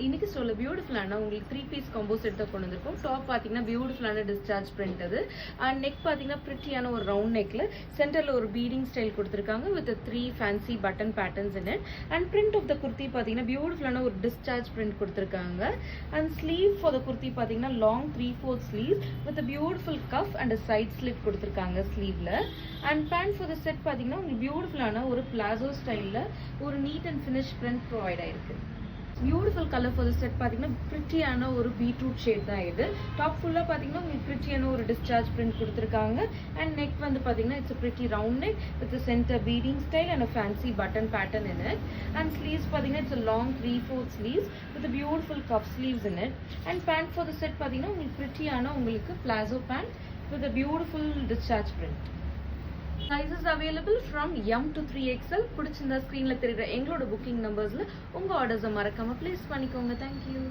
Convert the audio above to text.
இன்னைக்கு ஸ்டோர்ல பியூட்டிஃபுல்லான உங்களுக்கு 3 பீஸ் காம்போ செட் தான் கொண்டு வந்திருக்கோம். டாப் பாத்தீங்கன்னா பியூட்டிஃபுல்லான டிஸ்சார்ஜ் பிரிண்ட் அது. அண்ட் நெக் பாத்தீங்கன்னா பிரிட்டியான ஒரு ரவுண்ட் நெக்ல சென்டர்ல ஒரு பீடிங் ஸ்டைல் கொடுத்திருக்காங்க with 3 fancy button patterns in it. And print of the kurti பாத்தீங்கன்னா பியூட்டிஃபுல்லான ஒரு டிஸ்சார்ஜ் பிரிண்ட் கொடுத்திருக்காங்க. And sleeve for the kurti பாத்தீங்கன்னா long 3/4 sleeve with beautiful cuff and side slit கொடுத்திருக்காங்க ஸ்லீவ்ல. And pant for the set பாத்தீங்கன்னா உங்களுக்கு பியூட்டிஃபுல்லான ஒரு பிளாசோ ஸ்டைல்ல ஒரு neat and finish print provide ஆயிருக்கு. Beautiful colour for the set பாத்தீங்கன்னா பிரிட்டியான ஒரு பீட்ரூட் ஷேட் தான் இது. டாப் ஃபுல்லா பாத்தீங்கன்னா உங்களுக்கு பிரிட்டியான ஒரு டிஸ்சார்ஜ் பிரிண்ட் கொடுத்திருக்காங்க. அண்ட் நெக் வந்து பாத்தீங்கன்னா it's pretty round neck with centre beading style and fancy button pattern in it. And sleeves பாத்தீங்கன்னா it's long 3/4 sleeves with beautiful cuff sleeves in it. And pant for the set பாத்தீங்கன்னா உங்களுக்கு பிரிட்டியான உங்களுக்கு palazzo pant with beautiful discharge print. Sizes available from M to 3XL. பிடிச்சிருந்தா ஸ்கிரீன்ல தெரியுற எங்களோட booking நம்பர்ஸ்ல உங்க ஆர்டர்ஸை மறக்காம பிளேஸ் பண்ணிக்கோங்க. தேங்க்யூ.